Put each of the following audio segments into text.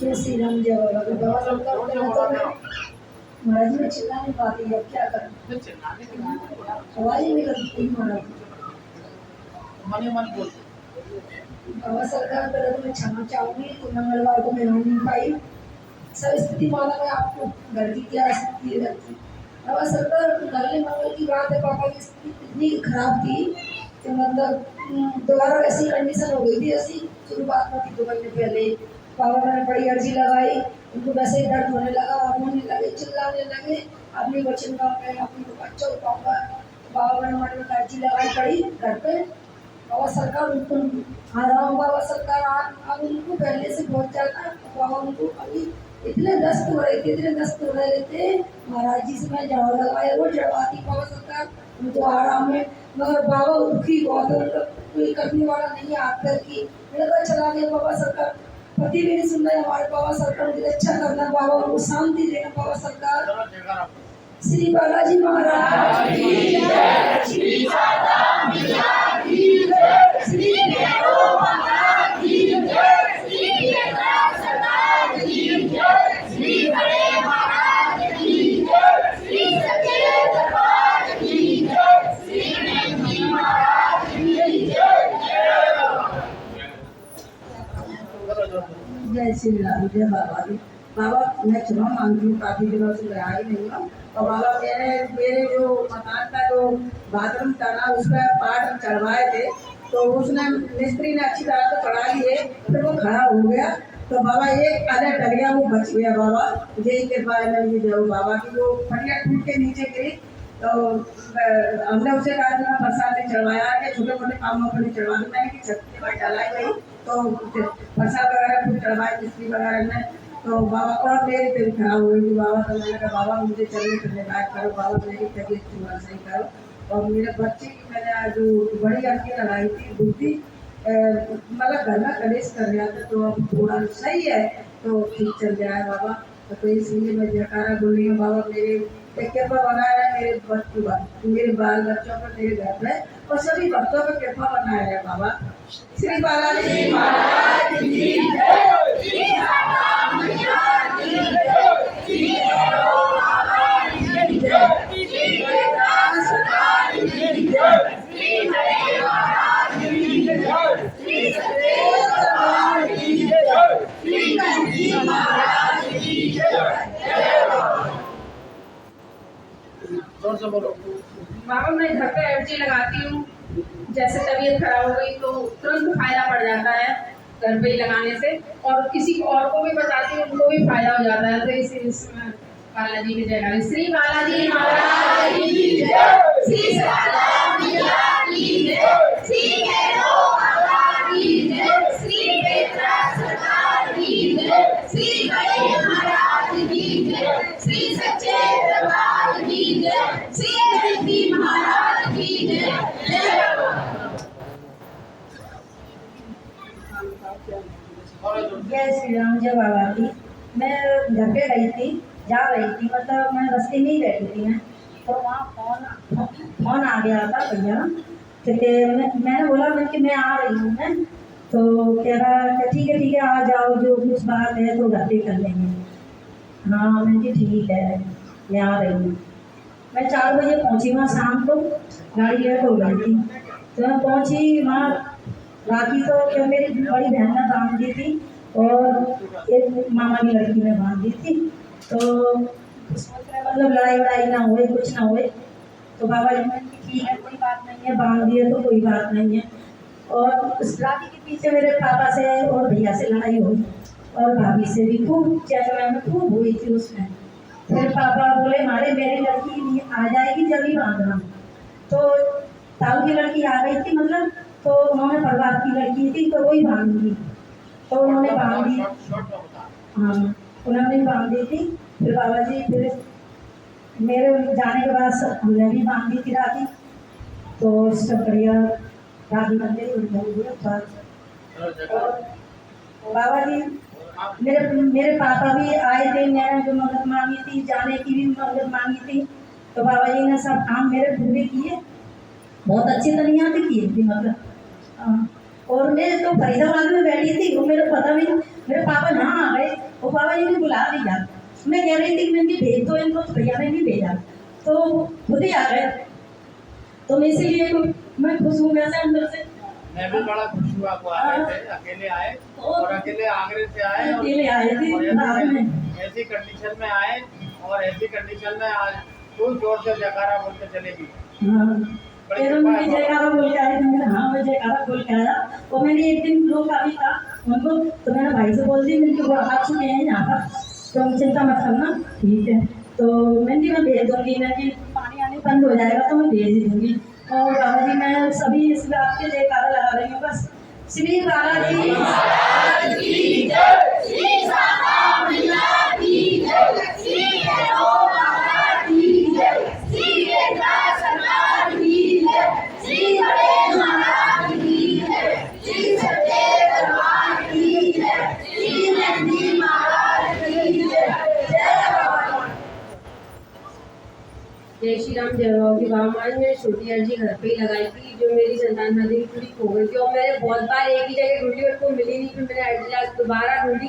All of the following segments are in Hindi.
जय श्री राम जय बाबा की बाबा सबका तो मैं महाराज में चिल्ला नहीं पाती है, क्या करूं? आवाज ही निकलती है महाराज। मन ही मन बोल। बाबा सरकार पहले तो मैं क्षमा चाहूंगी कि मंगलवार को मैं आ नहीं पाई। सब स्थिति माना मैं आपको घर की क्या स्थिति रहती। बाबा सरकार गले मंगल की बात है, पापा की स्थिति इतनी खराब थी कि मतलब दोबारा वैसी कंडीशन हो गई थी ऐसी शुरुआत में थी 2 महीने पहले। बाबा मैंने बड़ी अर्जी लगाई, उनको वैसे ही दर्द होने लगा और रोने लगे, चिल्लाने लगे, अपनी वचन का मैं अपनी को अच्छा हो पाऊंगा। बाबा मैंने मन में अर्जी लगाई पड़ी घर पे। बाबा सरकार उनको आ रहा हूँ, बाबा सरकार अब उनको पहले से बहुत ज़्यादा बाबा उनको अभी इतने दस्त हो रहे थे, इतने दस्त हो रहे थे। महाराज जी से मैं झाड़ू लगाया वो चढ़वाती बाबा सरकार उनको आराम में, मगर बाबा दुखी बहुत है, कोई करने वाला नहीं है हाथ पैर की। मेरा तो चला गया बाबा सरकार, पति भी नहीं सुन रहे हमारे बाबा सरकार, मुझे अच्छा करना बाबा, उनको शांति देना बाबा सरकार। श्री बालाजी महाराज की जय, श्री सादा मैया की जय, श्री भैरव माता की जय, श्री केदार सरकार की जय, श्री बड़े महाराज की जय, श्री सच्चे दरबार की जय, श्री नंदी महाराज की जय। जय श्री राम जय बाबा जी। बाबा मैं क्षमा मांगती हूँ, काफी दिनों से मैं आई नहीं हूँ। और बाबा मेरे जो मकान का जो बाथरूम था ना उसका पार्ट चढ़वाए थे, तो उसने मिस्त्री ने अच्छी तरह से चढ़ा लिए, फिर वो खड़ा हो गया, तो बाबा एक आधा डर गया, वो बच गया। बाबा यही कृपा है मेरी जो बाबा की, वो फटिया टूट के नीचे गिरी, तो हमने उसे कहा था प्रसाद ने चढ़वाया कि छोटे मोटे कामों पर नहीं चढ़वा दूँ, मैंने कि छत्ती पर डालाई गई तो प्रसाद वगैरह कुछ चढ़वाए मिस्त्री वगैरह में, तो बाबा और मेरी तबीयत खराब हो गई थी। बाबा तो मैंने कहा बाबा मुझे चलने फिरने लायक करो, बाबा मेरी तबीयत थोड़ा सही करो। और मेरे बच्चे की मैंने जो बड़ी अर्जी लगाई थी बुद्धि मतलब घर में कलेश कर रहा था, तो अब थोड़ा सही है, तो ठीक चल रहा है बाबा। तो इसलिए मैं जयकारा बोल रही हूँ बाबा, मेरे कृपा बनाया है मेरे मेरे बाल बच्चों पर, मेरे घर में और सभी भक्तों पर कृपा बनाया है बाबा। श्री बालाजी महाराज की जय, श्री सादा मैया की जय, श्री भैरव बाबा की जय, श्री केदार सरकार की जय, श्री बड़े महाराज की जय, श्री सच्चे दरबार की जय, श्री नंदी महाराज की जय। जोर से बोलो। बाबा मैं घर पे अर्जी लगाती हूँ, जैसे तबीयत खराब हो गई तो तुरंत फायदा पड़ जाता है घर पे ही लगाने से, और किसी और को भी बताती हूँ उनको भी फायदा हो जाता है। तो इसी बालाजी की जय, श्री बालाजी महाराज की जय, श्री सादा मैया की जय, श्री भैरव बाबा की जय, श्री केदार सरकार की जय, श्री बड़े महाराज की जय, श्री सच्चे दरबार की जय, श्री नंदी महाराज की जय। जय श्री राम जय बाबा की। मैं घर पे गई थी, जा रही थी, मतलब मैं बस्ती में ही बैठी थी मैं, तो वहाँ फोन आ गया था भैया, तो मैंने बोला मैं कि मैं आ रही हूँ मैं, तो कह रहा ठीक है आ जाओ, जो कुछ बात है तो घर पे कर लेंगे। हाँ मैंने ठीक है मैं आ रही हूँ। मैं 4 बजे पहुँची वहाँ, शाम को गाड़ी लेट हो गई थी, तो मैं पहुँची वहाँ। राखी तो क्या मेरी बड़ी बहन ने बांध दी थी और एक मामा की लड़की ने बांध दी थी, तो मतलब लड़ाई वड़ाई ना हुए, कुछ ना हुए, तो बाबा जी ने ठीक है कोई बात नहीं है, बांध दिए तो कोई बात नहीं है। और उस राखी के पीछे मेरे पापा से और भैया से लड़ाई हुई, और भाभी से भी खूब चर्चा में खूब हुई थी उसमें। फिर पापा बोले मारे मेरी लड़की आ जाएगी जब ही बांधना, तो ताऊ की लड़की आ गई थी, मतलब तो उन्होंने परिवार की लड़की थी तो वही बांध दी, तो उन्होंने बांध दी। हाँ उन्होंने बांध दी थी। फिर बाबा जी फिर मेरे जाने के बाद हमने भी बांध दी थी राखी, तो सब बढ़िया राखी मंदिर। और बाबा जी मेरे पापा भी आए थे, मैंने जो मदद मांगी थी, जाने की भी मदद मांगी थी, तो बाबा जी ने सब काम मेरे पूरे किए, बहुत अच्छी तरीके से किए थी मतलब। और मैं तो फरीदाबाद में बैठी थी, वो मेरे पता भी मेरे पापा यहाँ आ गए, बाबा जी ने बुला दिया। मैं कह रही थी कि मैंने भेज दो इनको, तो भैया ने नहीं भेजा, तो खुद ही आ गए। तो मैं इसीलिए तो मैं खुश हूँ वैसे अंदर से। मैं भी बड़ा खुश हुआ, वो आ रहे थे, अकेले आए और अकेले आगरे से आए और अकेले आए थे और रात में। ऐसी कंडीशन में आए और ऐसी कंडीशन में आज खूब जोर से जयकारा बोल के चले गए। हाँ, फिर उनकी जयकारा बोल के आए थे। मैंने हाँ मैं जयकारा बोल के आया। और मैंने एक दिन लोग अभी था उनको, तो मैंने भाई से बोल दी, मैंने वो आ चुके हैं यहाँ पर, तो चिंता मत करना, ठीक है। तो मैंने मैं भेज दूँगी, मैंने पानी आने बंद हो जाएगा तो मैं भेज दूँगी। और बाबा जी मैं सभी इस बात के जयकारा लगा रही हूँ बस। श्री बालाजी की जय, श्री साता मैया की जय, श्री भैरव बाबा की जय, श्री वेंकट सरकार की जय, श्री गणेश महाराज की जय, श्री सच्चे दरबार की जय, श्री नंदी महाराज की जय। जय बाबा। जय श्री राम, जय बाबा की। बाबा आज मैंने छोटी अर्जी घर पे ही लगाई थी, जो मेरी संतान नदी पूरी हो गई थी और मैंने बहुत बार एक ही जगह ढूंढी, मेरे को मिली नहीं। फिर मैंने अर्जी आज दोबारा ढूंढी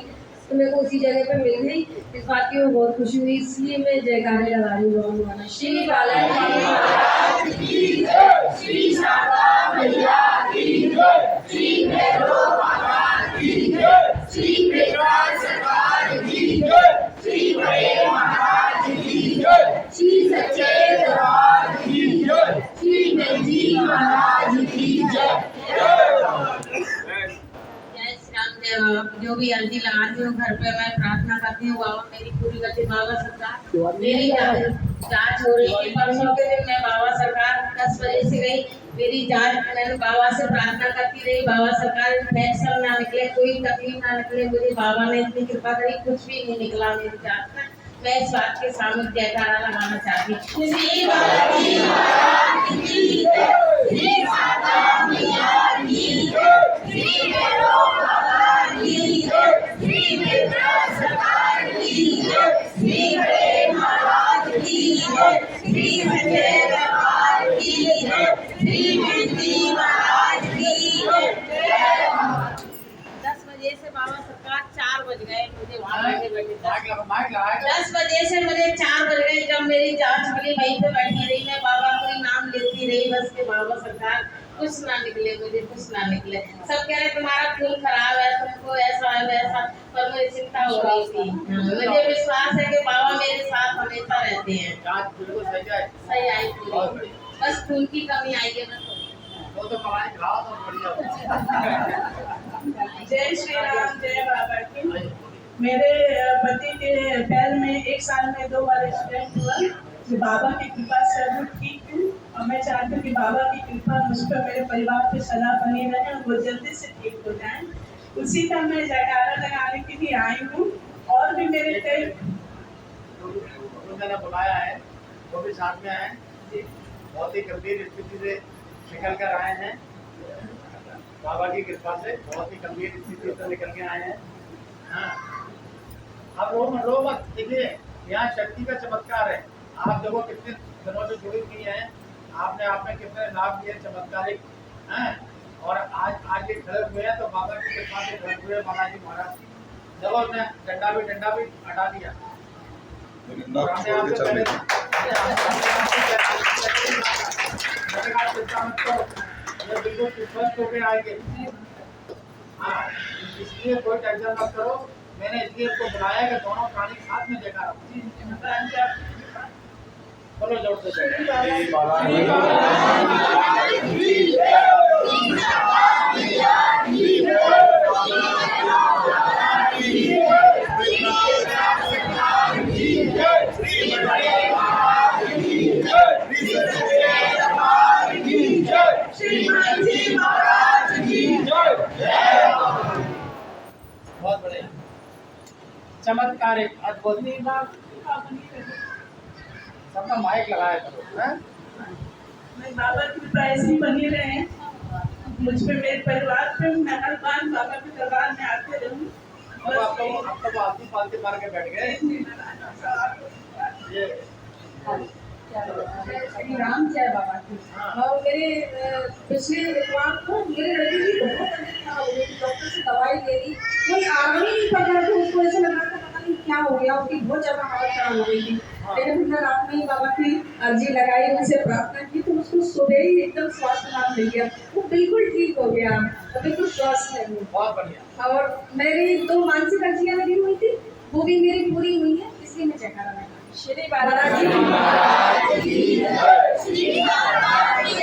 तो मेरे को उसी जगह पे मिल गई। इस बात की मैं बहुत खुशी हुई, इसलिए मैं जयकारे लगा रही हूँ। श्री बालाजी महाराज की जय, श्री साता मैया की जय, श्री भैरव बाबा की जय, श्री वेंकट सरकार की जय, श्री गणेश महाराज की जय, श्री सच्चे दरबार की जय, श्री नंदी महाराज की जय। जय श्री राम, जय बाबा। जो भी अर्जी लगाती हूँ घर पे मैं प्रार्थना करती हूँ बाबा मेरी पूरी करती। बाबा सरकार मेरी जांच हो रही थी परसों के दिन, मैं बाबा सरकार 10 बजे से गई, मेरी जांच मैंने बाबा से प्रार्थना करती रही। बाबा सरकार इन्फेक्शन ना निकले, कोई तकलीफ ना निकले, मुझे बाबा ने इतनी कृपा करी, कुछ भी नहीं निकला मेरी जांच में। मैं इस बात के सामने जयकारा लगाना चाहती हूँ। श्री बालाजी महाराज की जय, श्री साता मैया की जय, श्री भैरव बाबा की जय, श्री वेंकट सरकार की जय, श्री गणेश महाराज की जय, श्री सच्चे दरबार की जय, श्री नंदी महाराज की जय। 10 बजे से बाबा सरकार 4 बज गए मुझे वहाँ बैठे बैठे। 10 बजे से मुझे 4 बज गए, जब मेरी जांच मिली वहीं पे बैठी रही, मैं बाबा को नाम लेती रही बस के बाबा सरकार कुछ ना निकले, मुझे कुछ ना निकले। सब कह रहे तुम्हारा खून खराब है, तुमको ऐसा है वैसा, पर मुझे चिंता हो रही थी। मुझे विश्वास है कि बाबा मेरे साथ हमेशा रहते हैं। जांच बिल्कुल सही आई पूरी, बस खून की कमी आई है बस। वो तो मलाई खाओ तो बढ़िया। जय श्री राम, जय बाबा की। मेरे पति के पैर में 1 साल में 2 बार एक्सीडेंट हुआ। जो बाबा की कृपा से अब ठीक हूँ और मैं चाहती हूँ कि बाबा की कृपा मुझ पर मेरे परिवार पे सदा बनी रहे और वो जल्दी से ठीक हो जाए। उसी का मैं जयकारा लगाने के लिए आई हूँ। और भी मेरे कई मैंने बुलाया है, वो भी साथ में आए, बहुत ही गंभीर स्थिति से निकल कर आए हैं। बाबा की कृपा से बहुत ही गंभीर स्थिति से निकल के आए हैं। हाँ, अब रो मत, देखिए यहाँ शक्ति का चमत्कार है। आप देखो कितने दिनों से जुड़ी हुई हैं, आपने आप में कितने लाभ लिए चमत्कारिक हैं, और आज ये खड़े हुए हैं तो बाबा की कृपा से खड़े हुए बालाजी महाराज की। देखो उसने डंडा भी हटा दिया। और हमने आपसे पहले चिंता मत करो, ये बिल्कुल स्वस्थ होके आएंगे। हाँ, इसलिए कोई टेंशन मत करो। मैंने इसलिए उसको बुलाया कि दोनों प्राणी साथ में देखा रहा। बोलो जोर से बहुत बढ़िया, चमत्कारिक, अद्भुत। सबका माइक लगाया करो। मैं बाबा की कृपा ऐसी बनी रहे मुझ पे, मेरे परिवार पे। मैं हर बार बाबा के दरबार में आते रहूं। अब तो आलतू पालतू मार के बैठ गए। ये श्री राम, जय बाबा की। और मेरे पिछले इतवार को मेरे लड़की की बहुत तबीयत खराब हो गई, डॉक्टर से दवाई ले ली, कोई आराम ही नहीं पड़ रहा था, उसको ऐसा लग रहा था पता नहीं क्या हो गया, उसकी बहुत ज़्यादा हालत खराब हो गई थी। लेकिन हमने रात में ही बाबा की अर्जी लगाई, उनसे प्रार्थना की, तो उसको सुबह ही एकदम स्वास्थ्य लाभ मिल गया, वो बिल्कुल ठीक हो गया, वो बिल्कुल स्वस्थ है वो। बहुत बढ़िया। और मेरी 2 मानसिक अर्जियाँ लगी हुई थी, वो भी मेरी पूरी हुई है, इसलिए मैं जयकारा लगाई। श्री बालाजी महाराज की जय, श्री बालाजी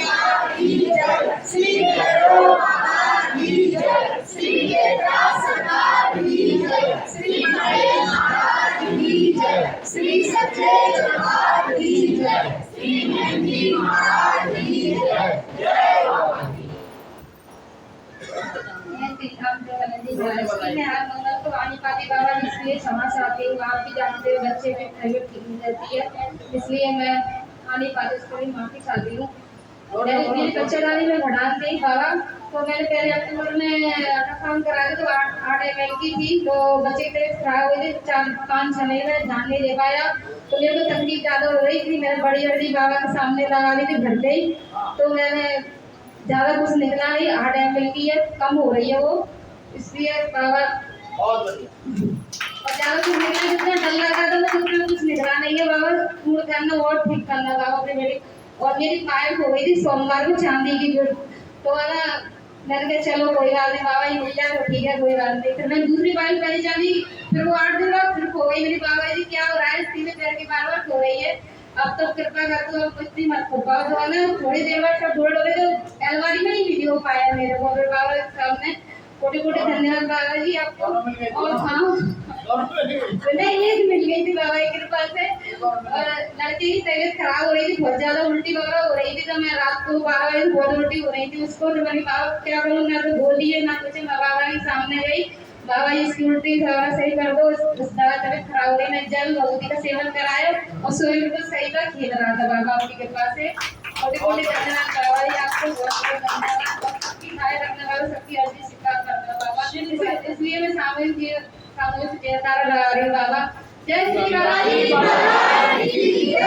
की जय, श्री भैरव बाबा की जय, श्री वेदव्यास सरकार की जय, श्री मणि महाराज की जय, श्री सच्चे दरबार की जय, श्री मेहंदी महाराज की जय। जय बाबा की। मैं हर मंगल को आने पाती बाबा, इसलिए क्षमा चाहती हूँ। आप भी जानते हो बच्चे की तबीयत ठीक नहीं रहती है, इसलिए मैं आने पाती, उसके लिए माफी चाहती हूँ। मेरी बच्चेदारी में घटान थी बाबा, तो मैंने पहले अक्टूबर में अल्ट्रासाउंड कराया, तो 8 ml की थी, तो बच्चे की तबीयत खराब हो गई, 4-5 महीने में ध्यान नहीं दे पाया, तो मेरे को तकलीफ ज़्यादा हो रही थी। मैंने बड़ी अर्जी बाबा के सामने लगा दी थी, घट गई, तो मैंने ज़्यादा कुछ निकला नहीं, 8 ml की है, कम हो रही है वो, इसलिए बाबा बहुत बढ़िया। और ज़्यादा कुछ निकला, जितना डर लगा था तो उतना कुछ निकला नहीं है बाबा। पूर्ण करना और ठीक करना बाबा अपने मेरी। और मेरी पायल हो गई थी सोमवार को चांदी की, तो है ना, मैंने कहा चलो कोई बात नहीं बाबा, ये मिल जाए तो ठीक है, कोई बात नहीं। फिर मैं दूसरी पायल पहनी चांदी, फिर वो 8 दिन बाद फिर खो गई। मेरी बाबा जी क्या हो रहा है, सीधे पैर की बार बार खो रही है, अब तो कृपा कर दो, अब इतनी मत खो पाओ। तो है ना, थोड़ी देर बाद सब ढोल डोले, तो अलमारी में ही वीडियो पाया मेरे को, फिर बाबा के सामने कोटि-कोटि धन्यवाद बाबा जी आपको। और हाँ, नहीं एक मिल गई थी बाबा की कृपा से। और लड़की की तबीयत खराब हो रही थी, बहुत ज्यादा उल्टी वगैरह हो रही थी, तो मैं रात को 12 बजे बहुत उल्टी हो रही थी उसको, तो मैंने बाबा क्या करूँ, ना तो बोली है ना कुछ, मैं बाबा के सामने गई, बाबा इसकी उल्टी थोड़ा सही कर दो, उस दवा तबीयत खराब हो रही, मैं जल भगवती का सेवन कराया और सुबह बिल्कुल सही का खेल रहा था बाबा आपकी कृपा से। और कोटि धन्यवाद बाबा जी आपको, बहुत बहुत धन्यवाद। सबकी खाए रखने वाले, सबकी अर्जी स्वीकार करना बाबा, इसलिए मैं सामूहिक जयकारा लगा रही हूँ बाबा। जय श्री बालाजी महाराज की जय,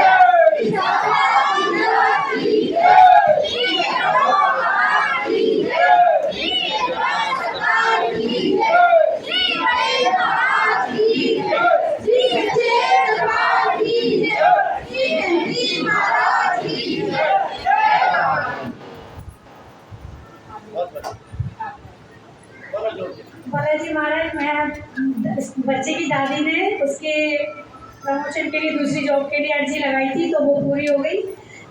बालाजी महाराज, मैं बच्चे की दादी ने उसके प्रमोशन के लिए दूसरी जॉब के लिए अर्जी लगाई थी, तो वो पूरी हो गई,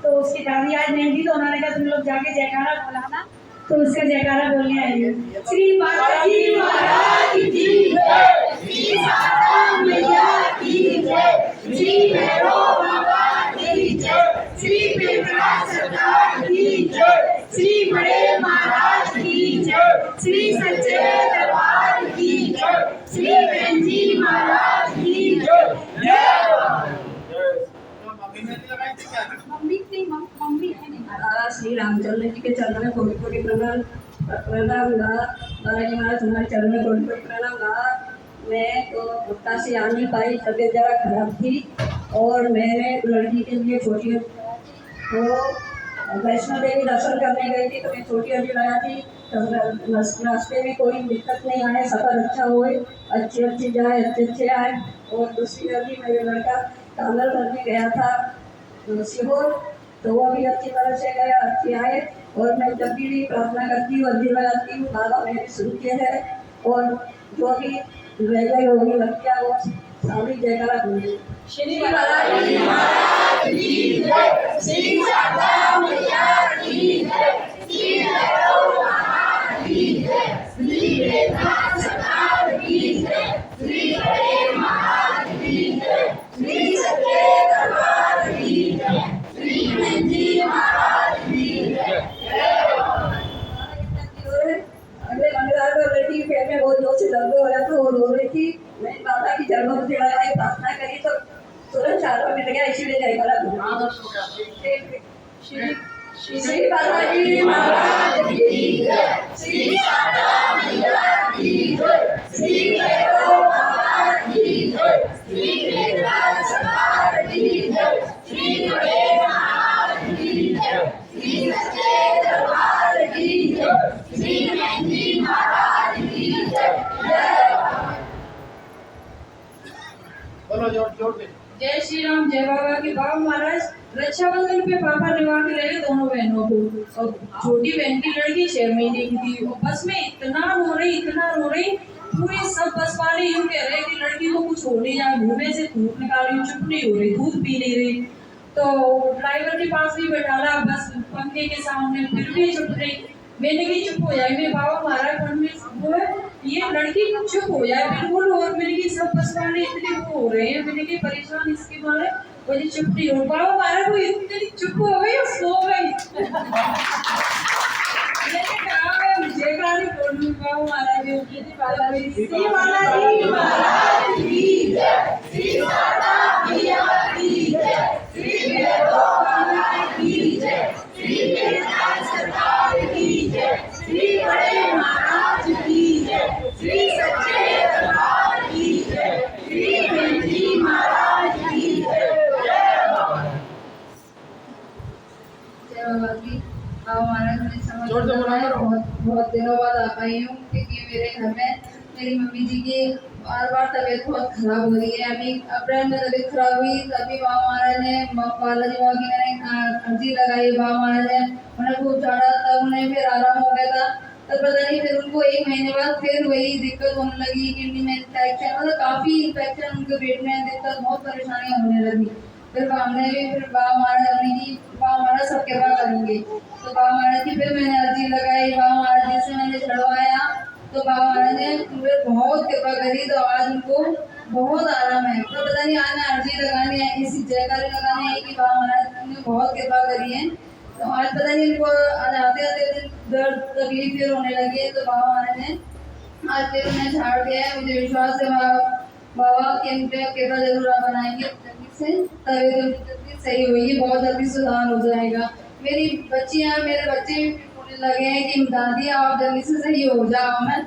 तो उसकी दादी आज नहीं थी, तो उन्होंने कहा तुम लोग जाके जयकारा बुलाना, तो उसका जयकारा बोलने आई हूँ। श्री बालाजी महाराज की जय, श्री शारदा मैया की जय, श्री भैरव बाबा की जय, श्री वेदव्यास सरकार की जय, श्री मणि महाराज की जय, श्री सच्चे दरबार की जय, श्री मेहंदी महाराज की जय। जय मम्मी है नहीं। दादा श्री रामचंद्र जी के चरण में कोटि कोटि प्रणाम गा। बालाजी महाराज तुम्हारे चरण में कोटि कोटि प्रणाम गा। मैं तो उत्ता से आ नहीं पाई, तबीयत जरा खराब थी, और मैंने लड़की के लिए छोटी तो वैष्णो देवी दर्शन करने गई थी, तो मैं छोटी अर्जी लगा थी, तो रास्ते में कोई दिक्कत नहीं आए, सफर अच्छा हुए, अच्छे जाए, अच्छे आए। और दूसरी अर्जी मेरे लड़का कांगल करने गया था सीहोर, तो वो भी अच्छी तरह से गया, अच्छे आए। और मैं जब भी प्रार्थना करती हूँ, अर्जी लगाती हूँ, बाबा मेरे सुनते हैं, और जो भी रह गई होगी बच्चा वो सारी जयकारा बोले। श्री बालाजी महाराज की जय, श्री शारदा मैया की जय, श्री भैरव बाबा की जय, श्री वेदव्यास सरकार की जय, श्री मणि महाराज की जय, श्री सच्चे दरबार की जय, श्री मेहंदी महाराज की जय। अगले मंगलवार को लड़की के पेट में बहुत जोर से दर्द हो रहा था, वो रो रही थी, मैंने माता की जन्मोत्सव लगाई, प्रार्थना करी, तो तुरंत 4 मिनट गया, इसीलिए जयकारा। श्री बालाजी महाराज की जय, श्री शारदा मैया की जय, श्री भैरव बाबा की जय, श्री वेदव्यास सरकार की जय, श्री मणि महाराज की जय, श्री सच्चे दरबार की जय, श्री मेहंदी महाराज की जय। जय जोड़ दे। जय श्री राम, जय बाबा की। बाबा महाराज रक्षाबंधन पे पापा निभा के ले गए दोनों बहनों को, और छोटी बहन की लड़की 6 महीने की थी, और बस में इतना रो रही, पूरे सब बस वाले यूं कह रहे कि लड़की को कुछ हो नहीं जाए, मुंह में से धूप निकाल रही, चुप नहीं हो रही, दूध पी नहीं रही। तो ड्राइवर के पास भी बैठाला बस पंखे के सामने, फिर भी चुप रही। मैंने भी चुप हो जाए, मेरे बाबा महाराज ये लड़की चुप हो जाए बिल्कुल, और मैंने की सब बस वाले इतने वो हो रहे हैं, मैंने की परेशान इसके बारे मुझे चुप नहीं हो। बाबा महाराज वो इतनी चुप हो गई और सो गई। मैंने कहा मैं मुझे कहा नहीं बोलूँ, बाबा महाराज की बात मेरी श्री महाराज की जय, श्री माता मैया की जय, श्री महाराज की जय, श्री मेहता सरकार की जय, श्री बड़े महाराज की जय, श्री सच्चे दरबार की जय, श्री गंजी महाराज की जय। जय बाबा की। बाबा महाराज ने समझ बहुत दिनों बाद आ पाई हूँ, क्योंकि मेरे घर में मेरी मम्मी जी की बार तबीयत बहुत खराब हो रही है। अभी अप्रैल में तबीयत खराब हुई, तभी बाबा महाराज ने बालाजी बाबा की मैंने अर्जी लगाई। बाबा महाराज ने उन्हें खूब झाड़ा, तब उन्हें फिर आराम हो गया था। तब पता नहीं फिर उनको 1 महीने बाद फिर वही दिक्कत होने लगी, किडनी में इन्फेक्शन, मतलब काफ़ी इन्फेक्शन उनके पेट में दिक्कत, बहुत परेशानियाँ होने लगी। फिर हमने भी फिर बाबा महाराज ने की बाबा महाराज सब कृपा करेंगे, तो बाबा महाराज की फिर मैंने अर्जी लगाई। बाबा महाराज जी से मैंने चढ़वाया, तो बाबा महाराज ने मुझे बहुत कृपा करी, तो आज उनको बहुत आराम है। तो पता नहीं आज अर्जी लगानी है, इसी जयकारी लगानी है कि बाबा महाराज ने बहुत कृपा करी है। तो आज पता नहीं इनको आज आते दिन दर्द तकलीफ फिर होने लगी है, तो बाबा महाराज ने आज फिर उन्हें झाड़ दिया है। मुझे विश्वास है बाबा के उन पर कृपा जरूर आप बनाएंगे जल्दी से, तभी सही होगी, बहुत जल्दी सुधार हो जाएगा। मेरी बच्चियाँ मेरे बच्चे भी बोलने लगे हैं कि दादी आप जल्दी से सही हो जाओ। मैं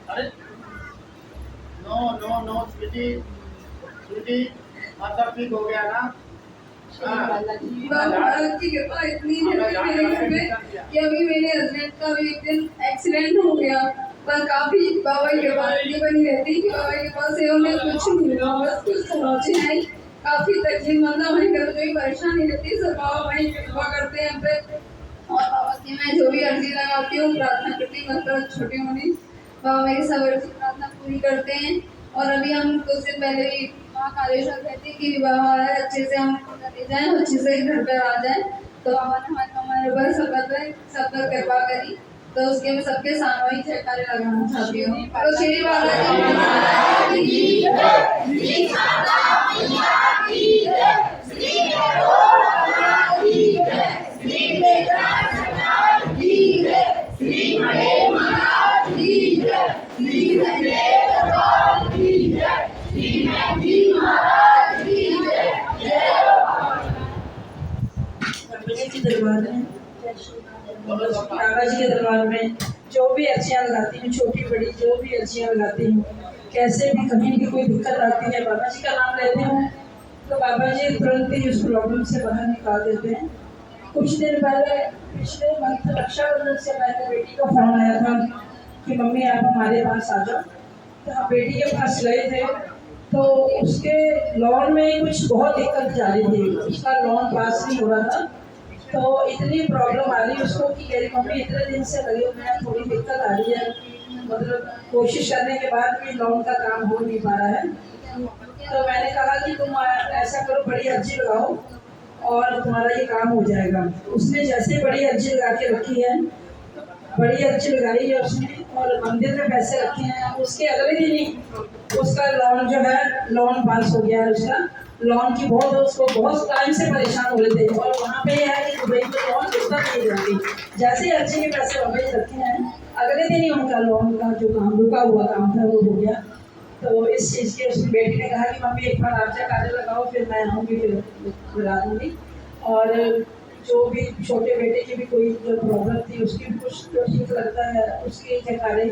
अरे नो स्वीटी मतलब ठीक हो गया ना। बाबा महाराज की कृपा इतनी है मेरे घर में कि अभी मेरे हस्बैंड का भी एक दिन एक्सीडेंट हो गया, पर काफी बाबा की कृपा बनी रहती कि बाबा के पास से उन्हें कुछ नहीं हुआ, बस कुछ समझे नहीं, काफी तकलीफ मतलब हमारे घर में कोई परेशानी रहती, सब बाबा वही कृपा करते हैं हम पे। और बाबा की मैं जो भी अर्जी लगाती हूँ, प्रार्थना करती हूँ, मतलब छोटी मोटी बाबा मेरी सब अर्जी प्रार्थना पूरी करते हैं। और अभी हम कुछ दिन पहले भी माँ कालेश्वर कहती कि बाबा अच्छे से हम ले जाएं, अच्छे से घर पर आ जाएं, तो बाबा ने हमारे ऊपर सब पर कृपा करी। तो उसके मैं सबके सामूहिक जयकारे लगाना चाहती हूँ। तो श्री बालाजी की जय, श्री माता मैया की जय, श्री भैरव की जय, श्री मेहता सरकार की जय, श्री बड़े महाराज की जय, श्री सच्चे दरबार की जय, श्री गंजी महाराज की जय। जय बाबा जी के दरबार में जो भी अर्जियाँ लगाती हूँ, छोटी बड़ी जो भी अर्जियाँ लगाती हूँ, कैसे भी कहीं भी कोई दिक्कत आती है, बाबा जी का नाम लेती हूँ, तो बाबा जी तुरंत ही उस प्रॉब्लम से बाहर निकाल देते हैं। कुछ दिन पहले पिछले मंथ रक्षाबंधन से पहले बेटी का फोन आया था कि मम्मी आप हमारे पास आ जाओ। तो हम बेटी के पास गए थे, तो उसके लोन में कुछ बहुत दिक्कत जा रही थी, उसका लोन पास नहीं हो रहा था। तो इतनी प्रॉब्लम आ रही उसको कि मेरी मम्मी इतने दिन से लगी हुई है, थोड़ी दिक्कत आ रही है, मतलब कोशिश करने के बाद भी लोन का काम हो नहीं पा रहा है। तो मैंने कहा कि तुम ऐसा करो, बड़ी अर्जी लगाओ और तुम्हारा ये काम हो जाएगा। उसने जैसे बड़ी अर्जी लगा के रखी है, बड़ी अर्जी लगाई है उसने और मंदिर में पैसे रखे हैं, उसके अगले दिन ही उसका लोन जो है लोन पास हो गया है। उसका लोन की बहुत उसको बहुत टाइम से परेशान हो रहे थे, और वहाँ पे है कि दुबई में लोन कितना नहीं रहती, जैसे अर्जी के पैसे दुबई रखे हैं अगले दिन ही उनका लोन का जो काम रुका हुआ काम था वो हो गया। तो इस चीज़ के उसकी बेटी ने कहा कि मम्मी एक बार आप कार्य लगाओ, फिर मैं आऊँगी, फिर लगा दूँगी। और जो भी छोटे बेटे की भी कोई जो प्रॉब्लम थी उसकी भी कुछ जो ठीक लगता है उसके जयकारे,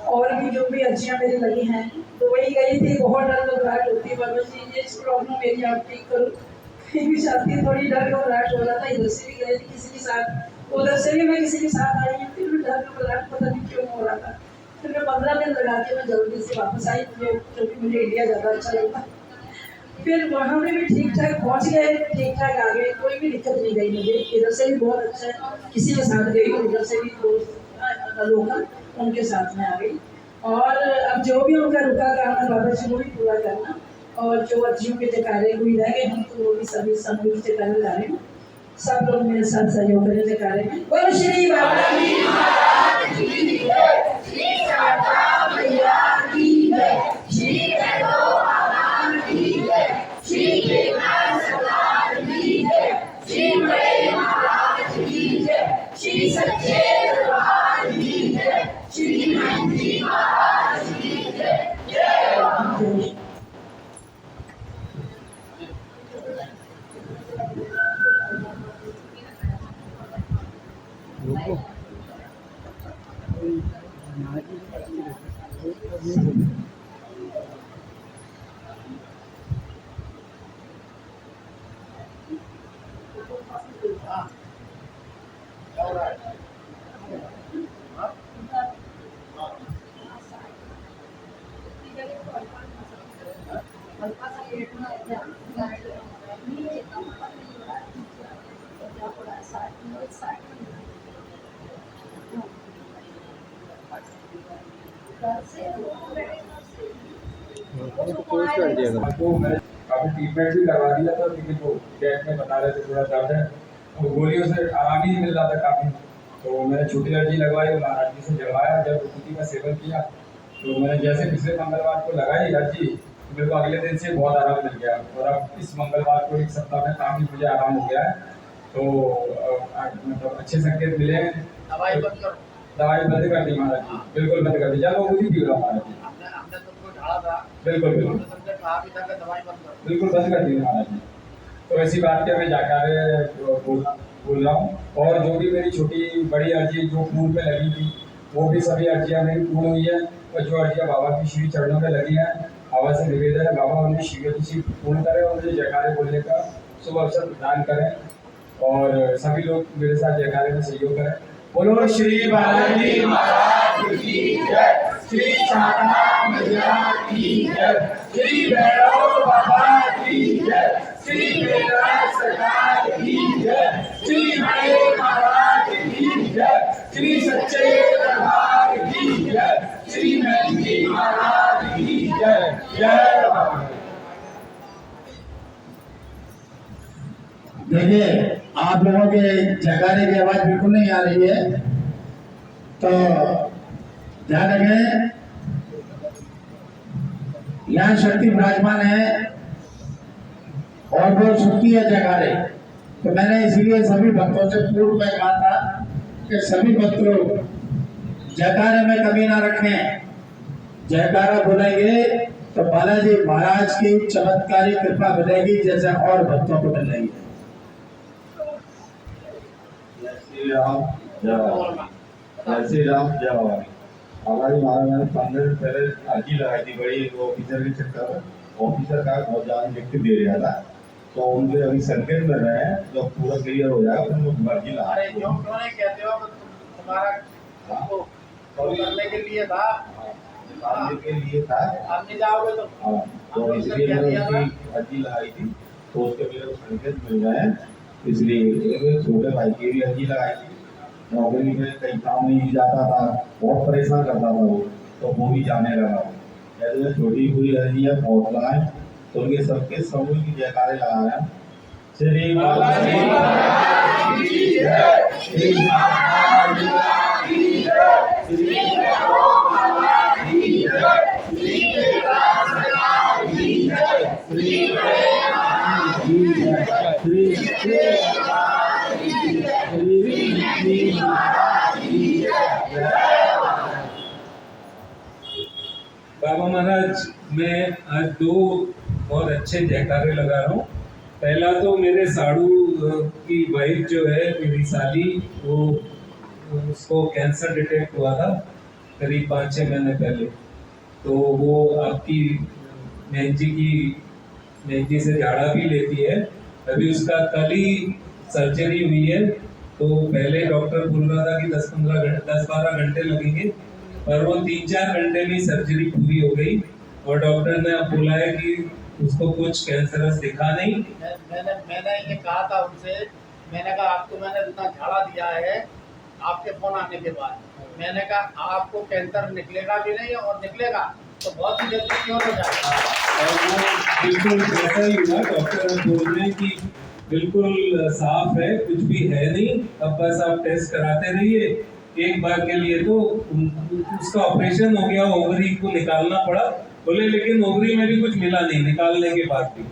और भी जो भी अर्जियाँ मेरी लगी हैं, तो वही गई थी, बहुत डर घबराहट होती है, बाबा जी ये इस प्रॉब्लम मेरी आप ठीक करो। कहीं भी जाती थोड़ी डर घबराहट हो रहा था, इधर से भी गए थे किसी के साथ, उधर से भी मैं किसी के साथ आई हूँ, फिर भी डर घबराहट पता नहीं क्यों हो रहा था। फिर मैं 15 दिन लगा के मैं जल्दी से वापस आई, क्योंकि मुझे इंडिया ज़्यादा अच्छा लगता। फिर वहाँ पे भी ठीक ठाक पहुँच गए, ठीक ठाक आ गए, कोई भी दिक्कत नहीं गई मुझे। इधर से भी बहुत अच्छा है, किसी के साथ गई हूँ, उधर से भी दोस्त लोकल उनके साथ में आ गई। और अब जो भी उनका रुका काम है बाबा जी वो भी पूरा करना, और जो अर्जियों के जयकारे हुई रह गए हैं तो वो भी सभी समूह जयकारे ला रहे हैं। सब लोग मेरे साथ सहयोग करें जयकारे में। बोलो श्री बाबा की महाराज की जय, श्री शारदा मैया की जय, श्री भैरव बाबा की जय, श्री देवनाथ सरकार की जय, श्री बड़े महाराज की जय, श्री सच्चे दरबार की जय, श्री महंती महाराज की जय। जय बाबा। हाँ, क्या हो रहा है? हाँ? हाँ। तो मैंने काफी ट्रीटमेंट भी करवा दिया था, क्योंकि जो डेट में बता रहे थे थोड़ा दर्द है, तो गोलियों से आराम ही नहीं मिल रहा था काफी। तो मैंने छोटी अर्जी लगवाई और महाराज जी से जलवाया। जब कुटी का सेवन किया तो मैंने जैसे पिछले मंगलवार को लगाई अर्जी, तो मेरे को अगले दिन से बहुत आराम मिल गया। और अब इस मंगलवार को 1 सप्ताह में काफी मुझे आराम हो गया है। तो मतलब अच्छे संकेत मिले हैं। दवाई बंद करो। दवाई बंद कर दी महाराज जी, बिल्कुल बंद कर दी। जब वो खुद ही पी रहा महाराज जी। हमने तुमको ढाला था, बिल्कुल बिल्कुल हमने तुमसे कहा भी था कि दवाई बंद करो। बिल्कुल बंद कर दी महाराज जी। तो ऐसी बात के मैं जाकर बोल रहा हूँ। और जो भी मेरी छोटी बड़ी अर्जी जो खून पे लगी थी, वो भी सभी अर्जियाँ मेरी पूर्ण हुई है। और जो अर्जियाँ बाबा की श्री चरणों में लगी हैं, बाबा से निवेदन है बाबा उन्हें शीघ्र पूर्ण करें और मुझे जयकारे बोलने का शुभ अवसर प्रदान करें। और सभी लोग मेरे साथ जयकारे में सहयोग करें। बोलो श्री बालाजी महाराज की जय, श्री शारदा मैया की जय, श्री भैरव बाबा की जय, श्री देवनाथ सरकार की जय, श्री बड़े महाराज की जय, श्री सच्चे दरबार की जय, श्री महंती महाराज की जय। जय बाबा। देखिए आप लोगों के जयकारे की आवाज बिल्कुल नहीं आ रही है, तो ध्यान रखें। यहाँ शक्ति विराजमान है और वो सुनती है जयकारे। तो मैंने इसीलिए सभी भक्तों से पूर्व में कहा था कि सभी भक्त लोग जयकारे में कमी ना रखें। जयकारा बोलेंगे तो बालाजी महाराज की चमत्कारी कृपा मिलेगी, जैसे और भक्तों को मिल रही है। श्री राम जय बाबा। जय श्री राम जय बाबा। हमारी महाराज ने 15 दिन पहले अर्जी लगाई थी बड़ी, वो ऑफिसर के चक्कर में। ऑफिसर का बहुत ज्यादा लिख दे रहा था, तो उनके अभी संकेत में रहे हैं, जब पूरा क्लियर हो जाएगा फिर वो अर्जी लगा। अरे क्यों नहीं कहते हो? तुम्हारा तुमको कॉल करने के लिए था, के लिए था। आप नहीं जाओगे तो हाँ, तो इसलिए मैंने उसकी अर्जी लगाई थी, तो उसके मेरे को संकेत मिल रहे हैं। इसलिए छोटे भाई की भी अर्जी लगाई थी। नौकरी में कहीं काम नहीं जाता था, बहुत परेशान करता था वो, तो वो भी जाने लगा। जैसे छोटी पूरी अर्जी है बहुत लगाए, तो उनके सबके समूह की जयकारे लगा रहे हैं। श्री बालाजी महाराज की जय, श्री शारदा मैया की जय, श्री भैरव बाबा की जय, श्री देवनाथ सरकार की जय, श्री बड़े महाराज की जय, श्री सच्चे दरबार की जय, श्री महंती महाराज की जय। बाबा महाराज मैं आज 2 बहुत अच्छे जयकारे लगा रहा हूँ। पहला तो मेरे साड़ू की वाइफ जो है मेरी साली, वो उसको कैंसर डिटेक्ट हुआ था करीब 5-6 महीने पहले। तो वो आपकी मेहंदी से झाड़ा भी लेती है। अभी उसका कल ही सर्जरी हुई है, तो पहले डॉक्टर बोल रहा था कि 10-12 घंटे लगेंगे, और वो 3-4 घंटे में सर्जरी पूरी हो गई और डॉक्टर ने अब बोला है कि उसको कुछ कैंसरस दिखा नहीं। मैंने ये कहा था उनसे, मैंने कहा आपको मैंने इतना झाड़ा दिया है आपके फोन आने के बाद, मैंने कहा आपको कैंसर निकलेगा भी नहीं और निकलेगा तो बहुत ही जल्दी क्यों हो जाएगा। और वो बिल्कुल ऐसा ही हुआ, डॉक्टर बोल रहे हैं कि बिल्कुल साफ है, कुछ भी है नहीं, अब बस आप टेस्ट कराते रहिए। एक बार के लिए तो उसका ऑपरेशन हो गया, ओवरी को निकालना पड़ा, बोले लेकिन ओवरी में भी कुछ मिला नहीं निकालने के बाद भी,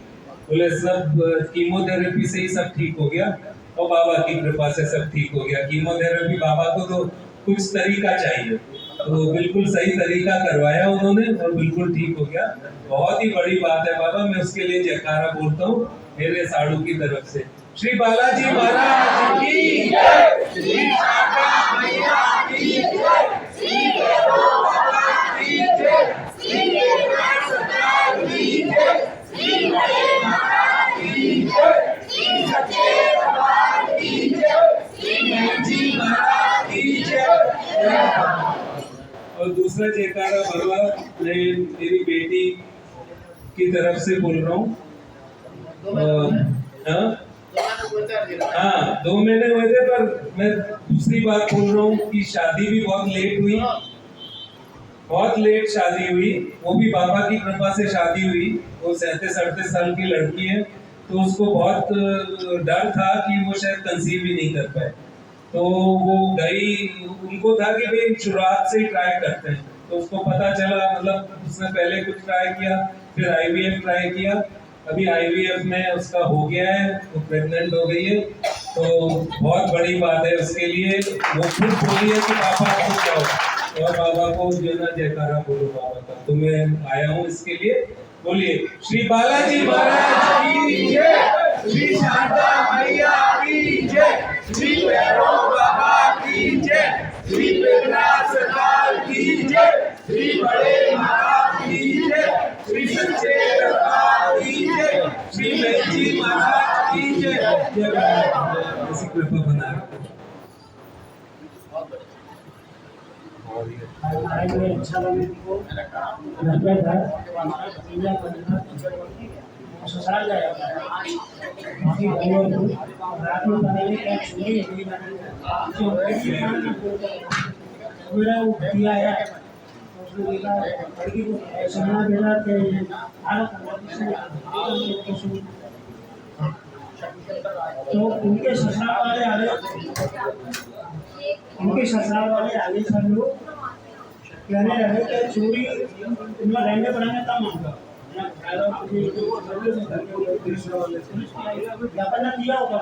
बोले सब कीमोथेरेपी से ही सब ठीक हो गया और बाबा की कृपा से सब ठीक हो गया। कीमोथेरेपी बाबा को तो कुछ तरीका चाहिए, तो बिल्कुल सही तरीका करवाया उन्होंने और बिल्कुल ठीक हो गया। बहुत ही बड़ी बात है बाबा, मैं उसके लिए जयकारा बोलता हूँ मेरे साड़ू की तरफ से। श्री बालाजी महाराज की जय, श्री शारदा मैया की जय, श्री भैरव बाबा की जय, श्री वेदव्यास सरकार की जय, श्री बड़े महाराज की जय, श्री सच्चे दरबार की जय, श्री जी महाराज की जय। और दूसरा जयकारा बाबा मैं मेरी बेटी की तरफ से बोल रहा हूँ। हाँ 2 महीने हुए थे, पर मैं दूसरी बात बोल रहा हूँ कि शादी भी बहुत लेट हुई, बहुत लेट शादी हुई, वो भी बाबा की कृपा से शादी हुई। वो 37-38 साल की लड़की है, तो उसको बहुत डर था कि वो शायद कंसीव भी नहीं कर पाए, तो वो गई, उनको था कि भाई शुरुआत से ही ट्राई करते हैं, तो उसको पता चला, मतलब उसने पहले कुछ ट्राई किया, फिर IVF ट्राई किया, अभी IVF में उसका हो गया है, वो प्रेग्नेंट हो गई है, तो बहुत बड़ी बात है उसके लिए। वो खुद बोली है कि पापा खुश जाओ और बाबा को जो ना जयकारा बोलो बाबा का, तो मैं आया हूँ इसके लिए। बोलिए श्री बालाजी महाराज की जय, श्री शारदा मैया की जय, श्री भैरव बाबा की जय, श्री वेदव्यास सरकार की जय, श्री बड़े महाराज की जय, श्री सच्चे दरबार की जय, श्री जी महाराज की जय। ऐसी कृपा बना अच्छा लगे को घर पे था ससुराल जाया बाकी भाइयों को रात में पहले क्या छुई जो मेरा वो दिया है उसने देखा लड़की को सुना देना कि तो उनके ससुराल वाले आगे सब लोग कहने लगे कि चोरी उनका रहने बनाने का मांगा व्यापार दिया होगा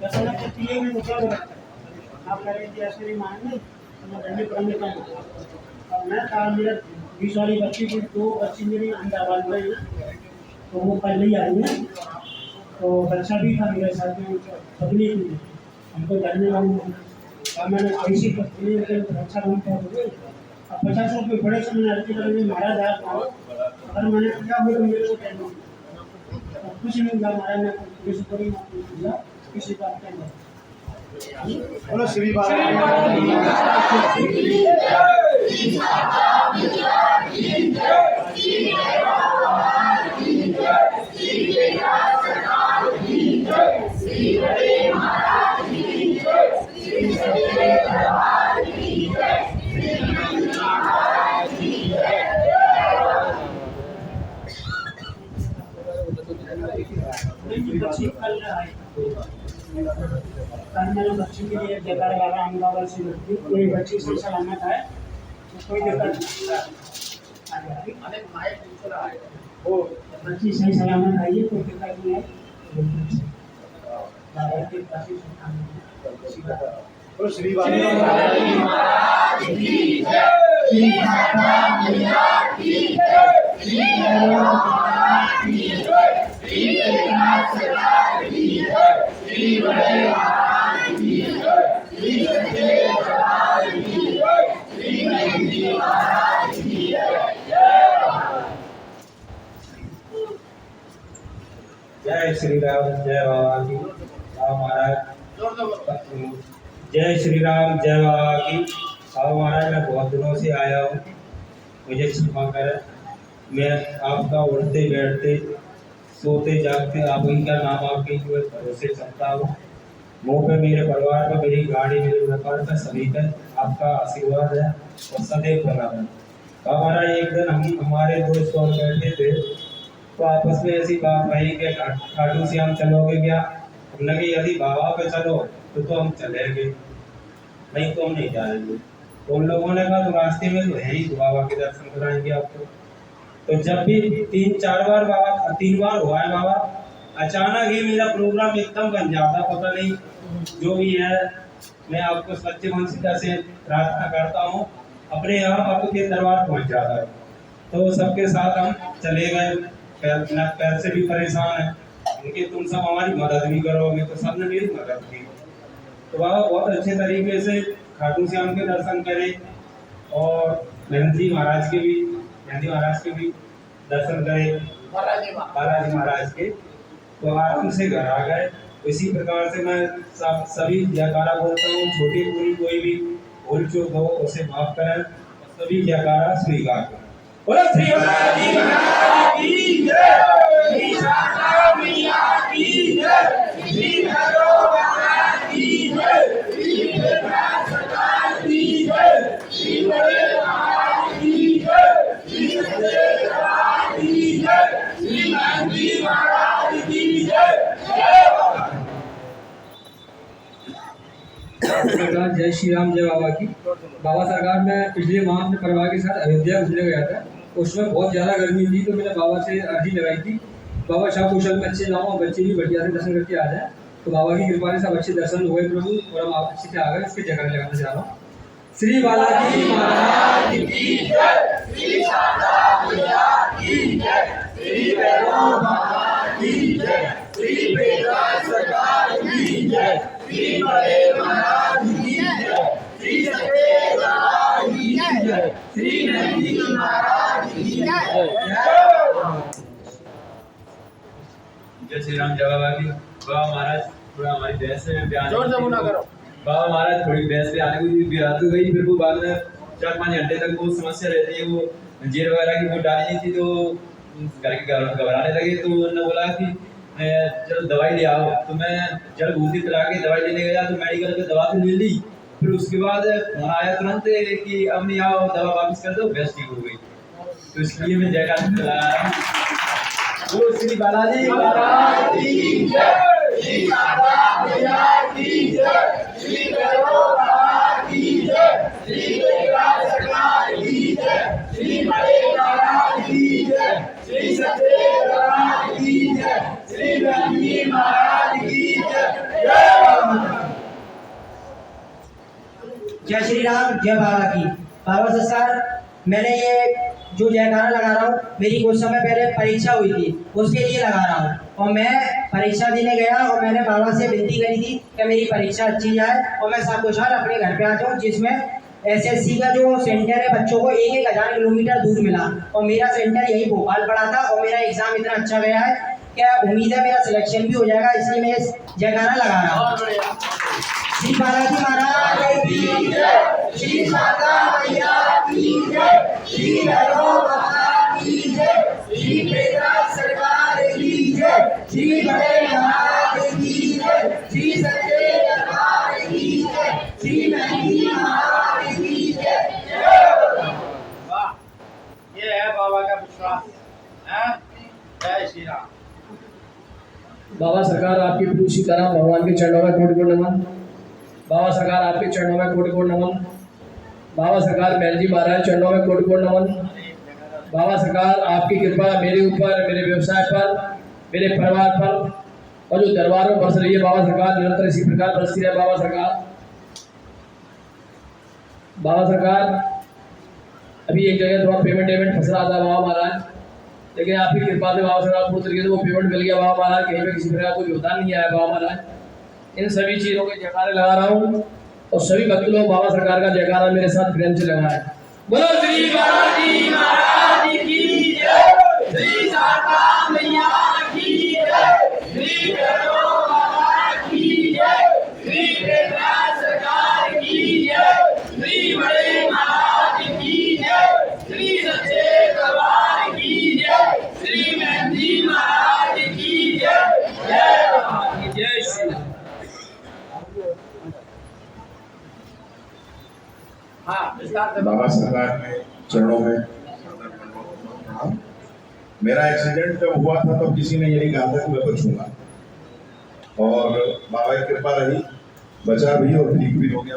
व्यापार दिए में क्या आप कह रहे थे ऐसे मांगे रहने बनाने का और मैं कहा मेरा 20 वाली बच्ची की 2 बच्ची मेरी अहमदाबाद में है, तो वो पहले ही आई है, तो बच्चा भी था मेरे साथ में, सभी हमको जानने वाले मैंने ऐसी अच्छा काम किया। अब 50 रुपये बड़े से मैंने अर्जी करने महाराज आया, अगर मैंने क्या हो तो मेरे को कहना कुछ नहीं मिला, महाराज ने किसी को नहीं मिला किसी बात का नहीं। बोलो श्री बालाजी मैंने बच्ची के लिए जयकारा लगा अहमदाबाद से कोई बच्ची से सलामत है तो कोई दिक्कत नहीं, वो बच्ची सही सलामत आई है, कोई दिक्कत नहीं है। बोलो श्री बालाजी महाराज की जय, श्री शारदा मैया की जय, श्री भैरव बाबा की जय, श्री वेदव्यास सरकार की जय, श्री बड़े महाराज की जय, श्री सच्चे दरबार की जय, श्री जी महाराज की जय। जय श्री राम, जय बाबा की महाराज, जय श्री राम, जय बाबा की। अब महाराज मैं बहुत दिनों से आया हूँ, मुझे क्षमा करें। मैं आपका उठते बैठते सोते जागते आप ही का नाम आपके भरोसे चलता हूँ। मुँह पे मेरे परिवार पर, मेरी गाड़ी, मेरे व्यापार पर सभी पर आपका आशीर्वाद है और सदैव बना है। हमारा एक दिन हमारे दोस्त और बैठे थे तो आपस में ऐसी बात भाई के खाटू से हम चलोगे क्या? हमने कहा यदि बाबा पे चलो तो हम चलेंगे, नहीं तो हम नहीं जाएंगे। तो उन लोगों ने कहा तो रास्ते में तो है ही, तो बाबा के दर्शन कराएंगे आपको। तो जब भी 3-4 बार बाबा, 3 बार हुआ है बाबा, अचानक ही मेरा प्रोग्राम एकदम बन जाता, पता नहीं जो भी है। मैं आपको सच्चे मन से प्रार्थना करता हूँ, अपने यहाँ आपके दरबार पहुँच जाता है। तो सबके साथ हम चले गए, पैर से भी परेशान है उनके, तुम सब हमारी मदद भी करोगे, तो सबने मेरी मदद की। तो बाबा बहुत अच्छे तरीके से खाटू श्याम के दर्शन करे और मेहंदी महाराज के भी दर्शन करे, बालाजी महाराज के, तो आराम से घर आ गए। इसी प्रकार से मैं सभी जयकारा बोलता हूँ, छोटी पूरी कोई भी भूल चूक हो उसे माफ करें, सभी जयकारा स्वीकार करें। बोलो श्री बालाजी महाराज की जय, श्री शारदा मैया की जय, श्री भैरव बाबा की जय, श्री वेंकटेश्वर सरकार की जय, श्री बड़े महाराज की जय, श्री सच्चे दरबार की जय, श्री मेहंदी महाराज की जय। सरकार जय श्री राम, जय बाबा की। बाबा सरकार मैं पिछले माह अपने परिवार के साथ अयोध्या घूमने गया था, उसमें बहुत ज़्यादा गर्मी थी, तो मैंने बाबा से अर्जी लगाई थी बाबा शाह कुशल में अच्छे जाऊँ और बच्चे भी बढ़िया से दर्शन करके आ जाए। तो बाबा की कृपा से सब अच्छे दर्शन हुए प्रभु, और हम आप अच्छे से आ गए। उसके जगह लगाना चाह रहा हूँ। श्री बालाजी महाराज की जय, श्री शारदा मैया की जय, श्री भैरव बाबा की जय, श्री वेंकटेश्वर सरकार की जय, श्री बड़े महाराज की जय, श्री सच्चे दरबार की जय, श्री मेहंदी महाराज की जय। जय श्री राम, जय बाबा की। बाबा महाराज थोड़ा हमारी बहस में जोर से बोला करो। बाबा महाराज थोड़ी बहस पे आने को भी रात हो गई, फिर वो बाद में 4-5 घंटे तक वो समस्या रहती है, वो जीर वगैरह की वो डाली थी, तो घर के घबराने लगे। तो उन्होंने बोला कि चलो दवाई ले आओ, तो मैं जल भूति पिला के दवाई लेने गया, तो मेडिकल पे दवा तो ले ली। फिर उसके बाद फोन आया तुरंत कि अब नहीं आओ, दवा वापस कर दो, बेस्ट ठीक हो गई। तो इसलिए मैं जयकार चलाया। वो श्री बालाजी महाराज की जय, श्री शारदा मैया की जय, श्री भैरव बाबा की जय, श्री वेंकटेश्वर सरकार की जय, श्री बड़े महाराज की जय, श्री सच्चे दरबार की जय, श्री मेहंदी महाराज की जय। जय श्री राम, जय बाबा की। बाबा सरकार मैंने ये जो जयकारा लगा रहा हूँ, मेरी कुछ समय पहले परीक्षा हुई थी, उसके लिए लगा रहा हूँ। और मैं परीक्षा देने गया और मैंने बाबा से विनती करी थी कि मेरी परीक्षा अच्छी जाए और मैं सकुशल अपने घर पे आ जाऊँ, जिसमें एसएससी का जो सेंटर है बच्चों को 1,000 किलोमीटर दूर मिला और मेरा सेंटर यही भोपाल पड़ा था और मेरा एग्जाम इतना अच्छा गया है क्या उम्मीद है मेरा सिलेक्शन भी हो जाएगा, इसलिए मैं जयकारा लगा रहा हूँ। श्री बालाजी महाराज की जय, श्री शारदा मैया की जय, श्री भैरव बाबा की जय, श्री वेंकटेश्वर सरकार की जय, श्री बड़े महाराज की जय, श्री सच्चे दरबार की जय, श्री मेहंदी महाराज की जय। वाह, ये है बाबा का विश्वास। जय श्री राम। बाबा सरकार आपके प्रभु सीताराम भगवान के चरणों में कोटि कोटि नमन। बाबा सरकार आपके चरणों में कोटि कोटि नमन। बाबा सरकार मेहंदी महाराज चरणों में कोटि कोटि नमन। बाबा सरकार आपकी कृपा मेरे ऊपर, मेरे व्यवसाय पर, मेरे परिवार पर और जो दरबार में बरस रही है बाबा सरकार, निरंतर इसी प्रकार बरसती है बाबा सरकार। बाबा सरकार अभी एक जगह थोड़ा पेमेंट फंस रहा था बाबा महाराज, लेकिन आपकी कृपा से बाबा सरकार पूरी तरीके से वो पेमेंट मिल गया बाबा महाराज, कहीं पे किसी प्रकार कोई योगदान नहीं आया बाबा महाराज। इन सभी चीज़ों के जयकारे लगा रहा हूँ और सभी भक्त लोग बाबा सरकार का जयकारा मेरे साथ प्रेम से लगाए। बोलो श्री बालाजी महाराज की जय, श्री शारदा मैया की जय, श्री भैरव बाबा की जय, श्री वेंकटेश्वर सरकार की जय, श्री बड़े बाबा सरकार के चरणों में प्रणाम। मेरा एक्सीडेंट जब हुआ था तो किसी ने यही कहा था कि मैं बचूंगा, और बाबा की कृपा रही, बचा भी और ठीक भी हो गया।